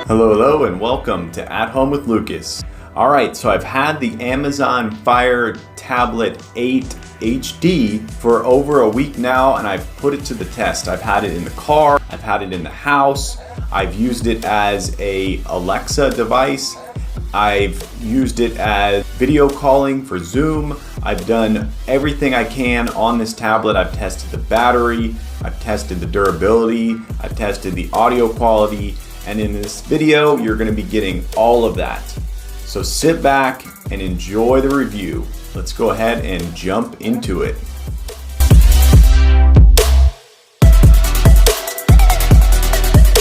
Hello, and welcome to At Home with Lucas. All right, so I've had the Amazon Fire Tablet 8 HD for over a week now, and I've put it to the test. I've had it in the car, I've had it in the house, I've used it as a Alexa device, I've used it as video calling for Zoom. I've done everything I can on this tablet. I've tested the battery, I've tested the durability, I've tested the audio quality, and in this video, you're gonna be getting all of that. So sit back and enjoy the review. Let's go ahead and jump into it.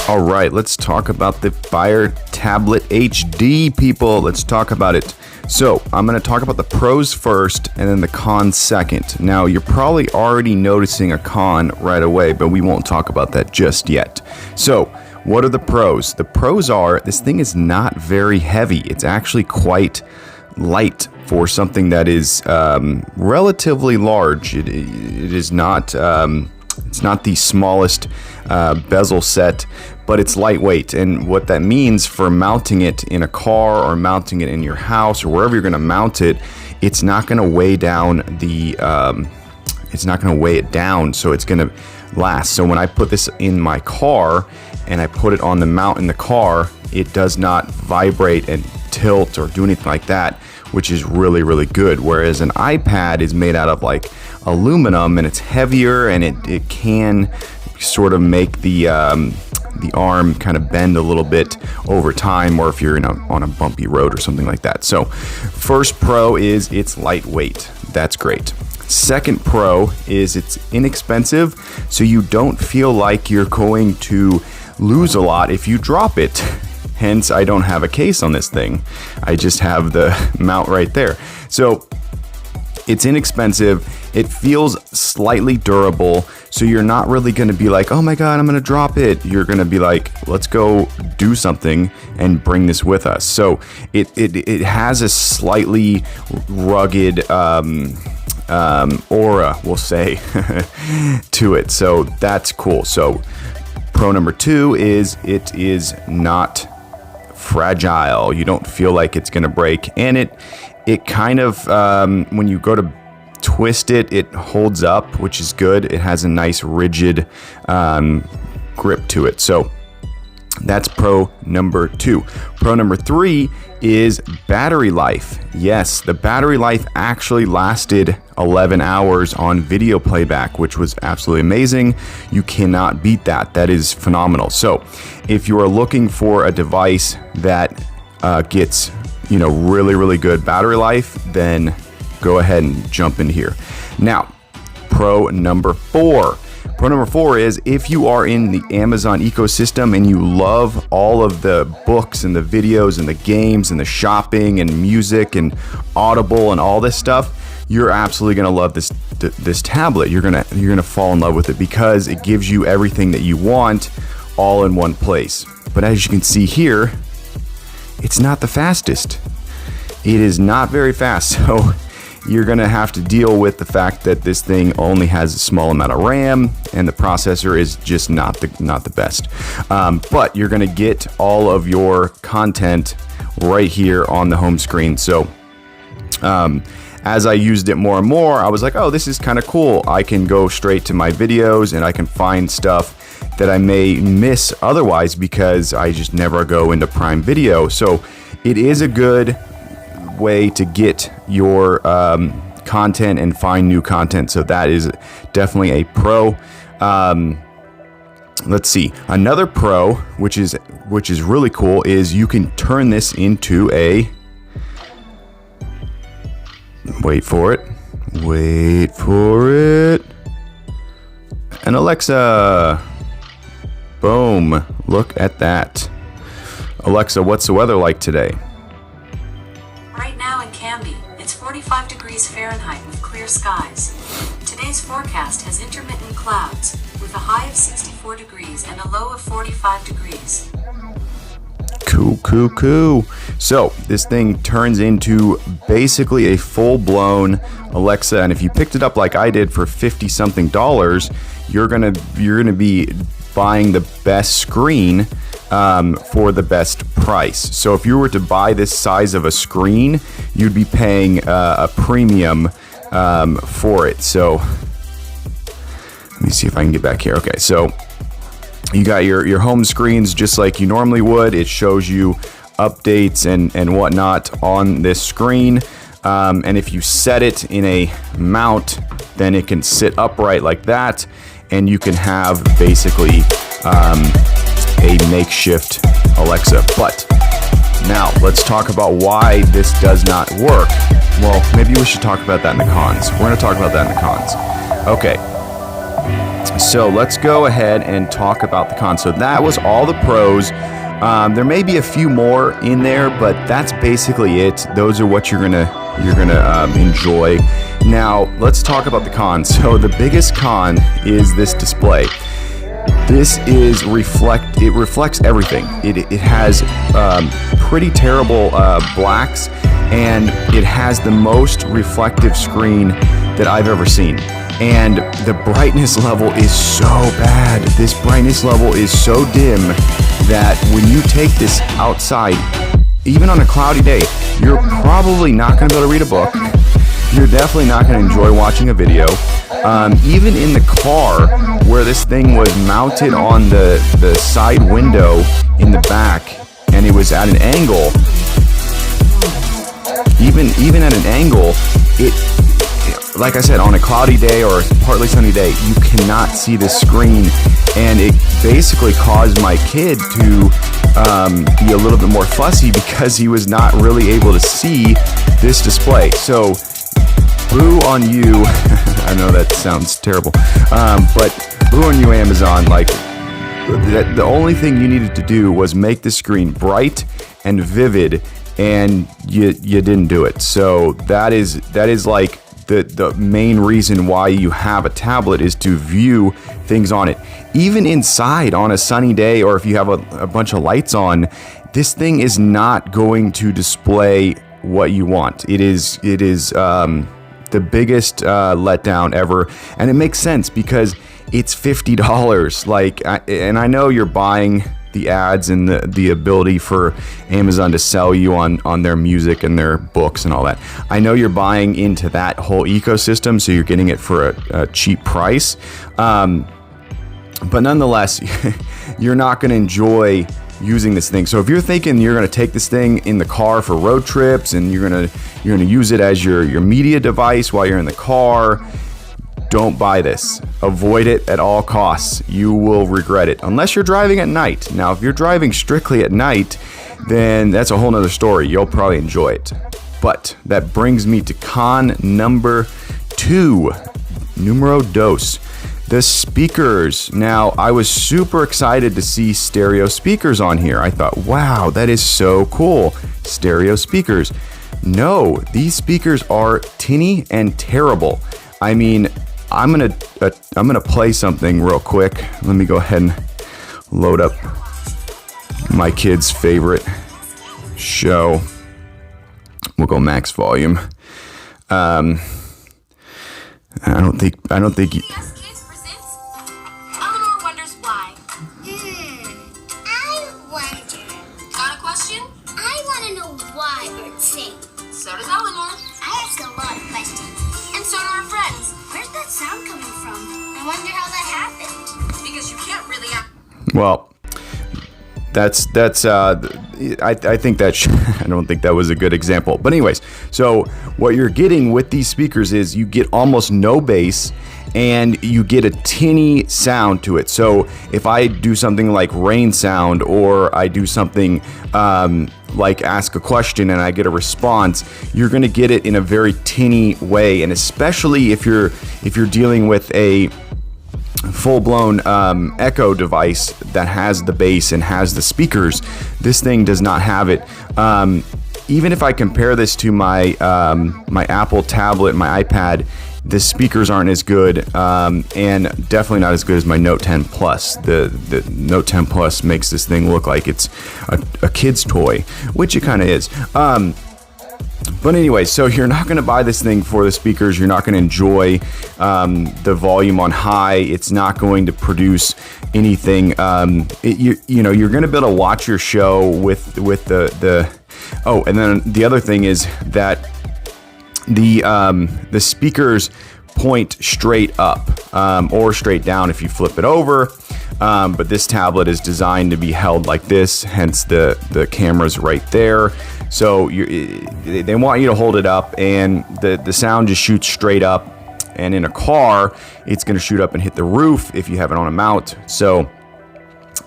All right, let's talk about the Fire Tablet HD, people. Let's talk about it. So I'm gonna talk about the pros first and then the cons second. Now, you're probably already noticing a con right away, but we won't talk about that just yet. So, what are the pros? The pros are this thing is not very heavy. It's actually quite light for something that is relatively large. It is not. It's not the smallest bezel set, but it's lightweight. And what that means for mounting it in a car or mounting it in your house or wherever you're going to mount it, it's not going to weigh down the. It's not going to weigh it down, so it's going to last. So when I put this in my car and I put it on the mount in the car, it does not vibrate and tilt or do anything like that, which is really, really good. Whereas an iPad is made out of like aluminum and it's heavier, and it can sort of make the arm kind of bend a little bit over time, or if you're on a bumpy road or something like that. So first pro is it's lightweight. That's great. Second pro is it's inexpensive, so you don't feel like you're going to lose a lot if you drop it. Hence, I don't have a case on this thing. I just have the mount right there. So it's inexpensive. It feels slightly durable, so you're not really going to be like, oh my God, I'm going to drop it. You're going to be like, let's go do something and bring this with us. So it has a slightly rugged aura, we'll say, to it. So that's cool. So pro number 2 is it is not fragile. You don't feel like it's going to break, and it kind of when you go to twist it, it holds up, which is good. It has a nice rigid grip to it. So that's pro number 2. Pro number 3 is battery life. Yes, the battery life actually lasted 11 hours on video playback, which was absolutely amazing. You cannot beat that. That is phenomenal. So if you are looking for a device that gets, really, really good battery life, then go ahead and jump in here. Now, pro number 4. Pro number 4 is if you are in the Amazon ecosystem and you love all of the books and the videos and the games and the shopping and music and Audible and all this stuff, you're absolutely going to love this tablet. You're going to fall in love with it because it gives you everything that you want all in one place. But as you can see here, it's not the fastest. It is not very fast. So you're going to have to deal with the fact that this thing only has a small amount of RAM and the processor is just not the best. But you're going to get all of your content right here on the home screen. So as I used it more and more, I was like, oh, this is kind of cool. I can go straight to my videos and I can find stuff that I may miss otherwise because I just never go into Prime Video. So it is a good way to get your content and find new content. So that is definitely a pro. Let's see. Another pro, which is really cool, is you can turn this into a wait for it. An Alexa. Boom. Look at that. Alexa, what's the weather like today? Right now in Canby, it's 45 degrees Fahrenheit with clear skies. Today's forecast has intermittent clouds, with a high of 64 degrees and a low of 45 degrees. Cool. So this thing turns into basically a full-blown Alexa, and if you picked it up like I did for $50-something, you're gonna be buying the best screen for the best price. So if you were to buy this size of a screen, you'd be paying a premium for it. So let me see if I can get back here. Okay, so you got your home screens just like you normally would. It shows you updates and whatnot on this screen. And if you set it in a mount, then it can sit upright like that, and you can have basically a makeshift Alexa. But now let's talk about why this does not work. Well, maybe we should talk about that in the cons. We're going to talk about that in the cons. Okay. So let's go ahead and talk about the cons. So that was all the pros. There may be a few more in there, but that's basically it. Those are what you're gonna enjoy. Now let's talk about the cons. So the biggest con is this display. This is it reflects everything. It has pretty terrible blacks, and it has the most reflective screen that I've ever seen. And the brightness level is so bad. This brightness level is so dim that when you take this outside, even on a cloudy day, you're probably not going to be able to read a book. You're definitely not going to enjoy watching a video. Even in the car, where this thing was mounted on the side window in the back, and it was at an angle, even at an angle, like I said, on a cloudy day or a partly sunny day, you cannot see the screen, and it basically caused my kid to be a little bit more fussy because he was not really able to see this display. So, boo on you. I know that sounds terrible, but boo on you, Amazon. Like, the only thing you needed to do was make the screen bright and vivid, and you didn't do it. So that is like the main reason why you have a tablet, is to view things on it. Even inside on a sunny day, or if you have a bunch of lights on, this thing is not going to display what you want. It is the biggest letdown ever, and it makes sense because it's $50. And I know you're buying the ads and the ability for Amazon to sell you on their music and their books and all that. I know you're buying into that whole ecosystem, so you're getting it for a cheap price. But nonetheless, you're not going to enjoy using this thing. So if you're thinking you're going to take this thing in the car for road trips, and you're going to use it as your media device while you're in the car, don't buy this. Avoid it at all costs. You will regret it, unless you're driving at night. Now, if you're driving strictly at night, then that's a whole nother story. You'll probably enjoy it. But that brings me to con number 2, numero dos. The speakers. Now, I was super excited to see stereo speakers on here. I thought, wow, that is so cool. Stereo speakers. No, these speakers are tinny and terrible. I mean, I'm gonna play something real quick. Let me go ahead and load up my kid's favorite show. We'll go max volume. I don't think. Kids presents Eleanor Wonders Why. I wonder. Got a question? I want to know why birds sing. So does Eleanor. I ask a lot of questions. And so do our friends. Where's that sound coming from? I wonder how that happened. Because you can't really Well, that's I think that I don't think that was a good example. But anyways, so what you're getting with these speakers is you get almost no bass, and you get a tinny sound to it. So if I do something like rain sound, or I do something like ask a question and I get a response, you're going to get it in a very tinny way. And especially if you're dealing with a full-blown echo device that has the bass and has the speakers, this thing does not have it. Even if I compare this to my my Apple tablet, my iPad, the speakers aren't as good, and definitely not as good as my Note 10 Plus. The Note 10 Plus makes this thing look like it's a kid's toy, which it kind of is. But anyway, so you're not going to buy this thing for the speakers. You're not going to enjoy the volume on high. It's not going to produce anything. You know, you're going to be able to watch your show with the. Oh, and then the other thing is that the speakers point straight up or straight down if you flip it over. But this tablet is designed to be held like this, hence the camera's right there. So they want you to hold it up, and the sound just shoots straight up. And in a car, it's going to shoot up and hit the roof if you have it on a mount. So,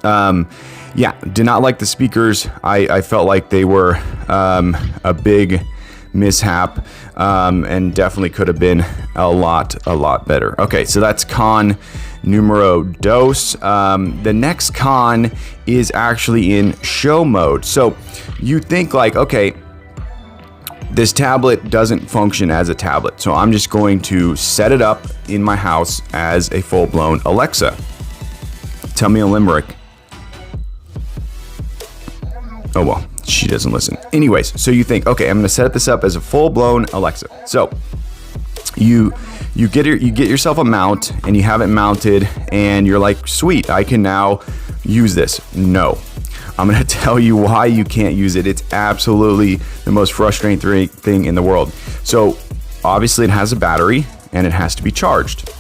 yeah, did not like the speakers. I felt like they were a big mishap, and definitely could have been a lot better. Okay, so that's con numero dos. The next con is actually in show mode. So you think like, okay, this tablet doesn't function as a tablet, so I'm just going to set it up in my house as a full-blown Alexa. Tell me a limerick. Oh well, she doesn't listen. Anyways, so you think, okay, I'm going to set this up as a full-blown Alexa. So you get yourself a mount, and you have it mounted, and you're like, sweet, I can now use this. No, I'm going to tell you why you can't use it. It's absolutely the most frustrating thing in the world. So obviously it has a battery, and it has to be charged.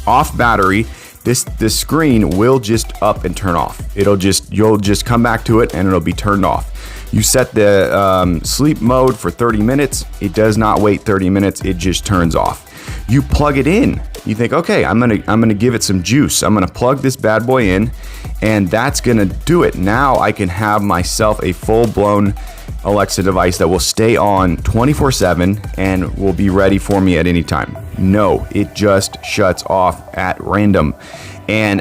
Off battery, this screen will just up and turn off. You'll just come back to it, and it'll be turned off. You set the sleep mode for 30 minutes. It does not wait 30 minutes. It just turns off. You plug it in. You think, okay, I'm gonna give it some juice. I'm gonna plug this bad boy in, and that's gonna do it. Now I can have myself a full-blown Alexa device that will stay on 24/7 and will be ready for me at any time. No, it just shuts off at random. And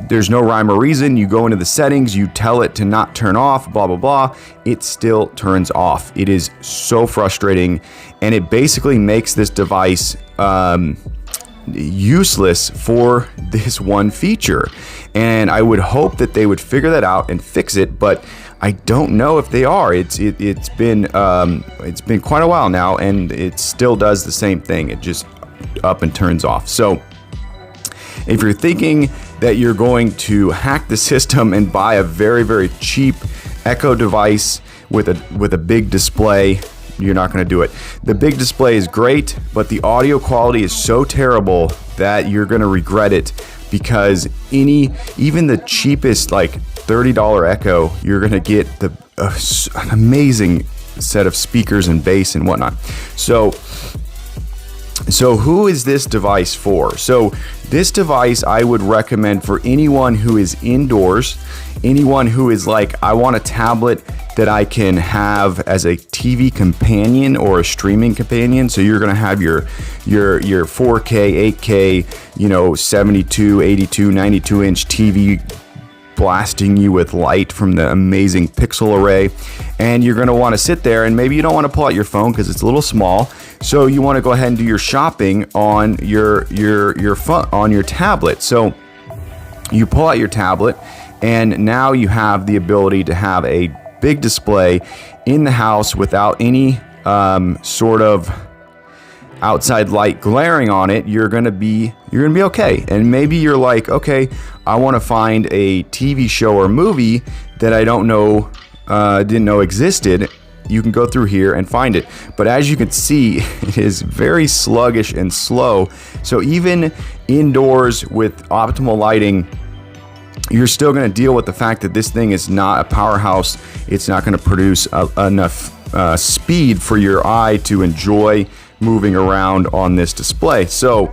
there's no rhyme or reason. You go into the settings, you tell it to not turn off, blah, blah, blah. It still turns off. It is so frustrating. And it basically makes this device useless for this one feature. And I would hope that they would figure that out and fix it, but I don't know if they are. It's been quite a while now, and it still does the same thing. It just up and turns off. So if you're thinking that you're going to hack the system and buy a very, very cheap Echo device with a big display, you're not going to do it. The big display is great, but the audio quality is so terrible that you're going to regret it, because even the cheapest like $30 Echo, you're going to get an amazing set of speakers and bass and whatnot. So who is this device for? So this device I would recommend for anyone who is indoors, anyone who is like, I want a tablet that I can have as a TV companion or a streaming companion. So you're gonna have your 4K, 8K, 72, 82, 92 inch TV blasting you with light from the amazing pixel array, and you're going to want to sit there, and maybe you don't want to pull out your phone because it's a little small, so you want to go ahead and do your shopping on your phone, on your tablet. So you pull out your tablet, and now you have the ability to have a big display in the house without any sort of outside light glaring on it. You're gonna be okay. And maybe you're like, okay, I want to find a TV show or movie that I didn't know existed. You can go through here and find it. But as you can see, it is very sluggish and slow. So even indoors with optimal lighting, you're still going to deal with the fact that this thing is not a powerhouse. It's not going to produce enough speed for your eye to enjoy moving around on this display. So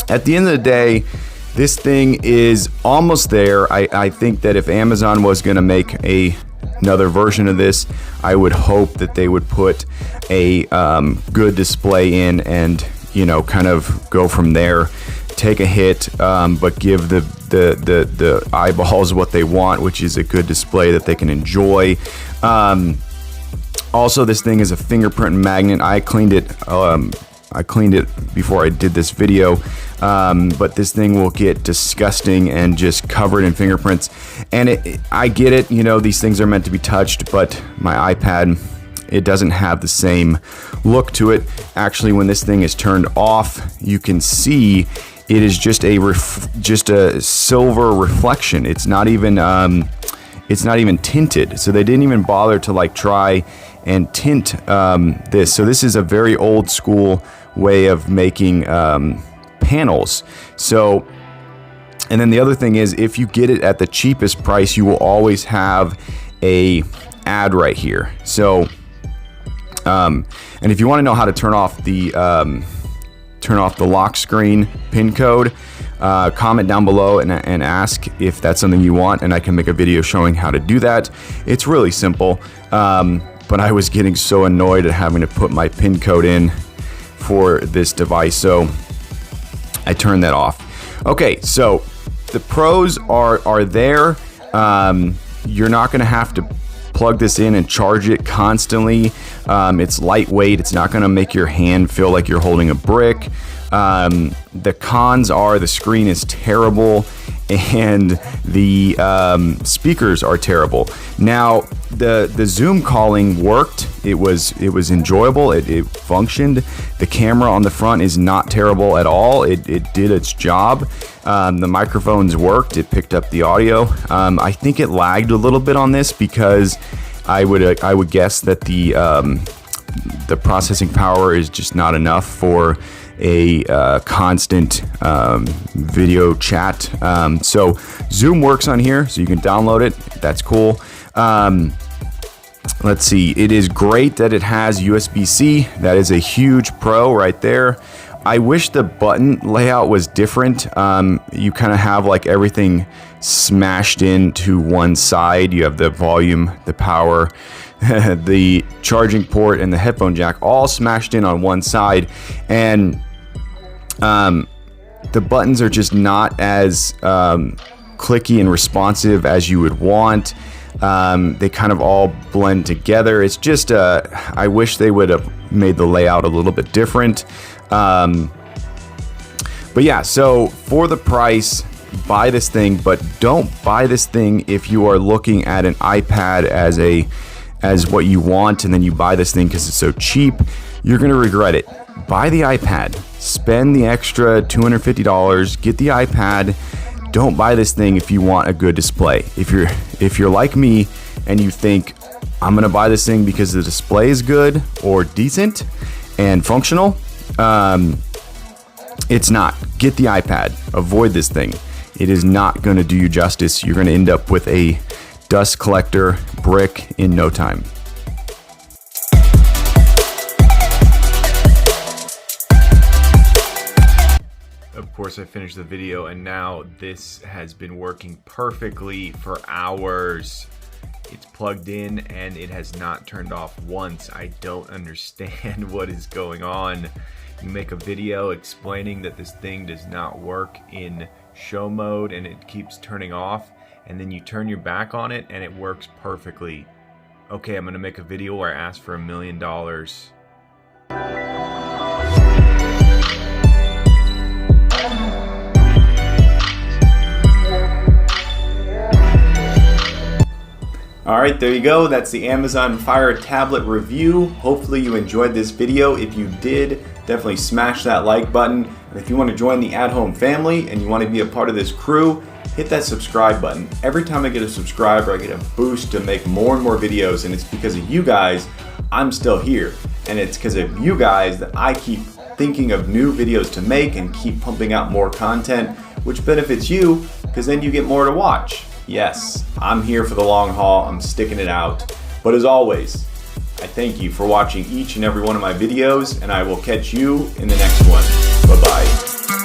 at the end of the day, this thing is almost there. I think that if Amazon was going to make another version of this, I would hope that they would put a good display in and kind of go from there. Take a hit, but give the eyeballs what they want, which is a good display that they can enjoy. Also, this thing is a fingerprint magnet. I cleaned it before I did this video, but this thing will get disgusting and just covered in fingerprints. And I get it, these things are meant to be touched, but my iPad, It doesn't have the same look to it. Actually, when this thing is turned off, you can see it is just a silver reflection. It's not even tinted. So they didn't even bother to like try and tint this. So this is a very old school way of making panels. So, and then the other thing is, if you get it at the cheapest price, you will always have a ad right here. So, and if you want to know how to turn off the lock screen pin code, comment down below and ask if that's something you want, and I can make a video showing how to do that. It's really simple, but I was getting so annoyed at having to put my pin code in for this device, so I turned that off. Okay, so the pros are there. You're not going to have to plug this in and charge it constantly. It's lightweight. It's not going to make your hand feel like you're holding a brick. The cons are the screen is terrible and the speakers are terrible. Now, the Zoom calling worked. It was enjoyable. It functioned. The camera on the front is not terrible at all. It did its job. The microphones worked. It picked up the audio. I think it lagged a little bit on this because I would guess that the processing power is just not enough for a constant video chat. So Zoom works on here, so you can download it. That's cool. Let's see. It is great that it has USB-C. That is a huge pro right there. I wish the button layout was different. You kind of have like everything smashed into one side. You have the volume, the power, the charging port, and the headphone jack all smashed in on one side. And the buttons are just not as clicky and responsive as you would want. They kind of all blend together. It's just I wish they would have made the layout a little bit different. But yeah, so for the price, buy this thing, but don't buy this thing if you are looking at an iPad as what you want, and then you buy this thing because it's so cheap. You're gonna regret it. Buy the iPad, spend the extra $250, get the iPad. Don't buy this thing if you want a good display. If you're like me and you think I'm gonna buy this thing because the display is good or decent and functional, it's not. Get the iPad. Avoid this thing. It is not going to do you justice. You're going to end up with a dust collector brick in no time. Of course, I finished the video and now this has been working perfectly for hours. It's plugged in and it has not turned off once. I don't understand what is going on. You make a video explaining that this thing does not work in show mode and it keeps turning off, and then you turn your back on it and it works perfectly. Okay, I'm gonna make a video where I ask for $1 million. Alright, there you go. That's the Amazon Fire tablet review. Hopefully you enjoyed this video. If you did, definitely smash that like button. And if you want to join the at-home family and you want to be a part of this crew, hit that subscribe button. Every time I get a subscriber, I get a boost to make more and more videos, and it's because of you guys I'm still here. And it's because of you guys that I keep thinking of new videos to make and keep pumping out more content, which benefits you because then you get more to watch. Yes, I'm here for the long haul. I'm sticking it out. But as always, I thank you for watching each and every one of my videos, and I will catch you in the next one. Bye-bye.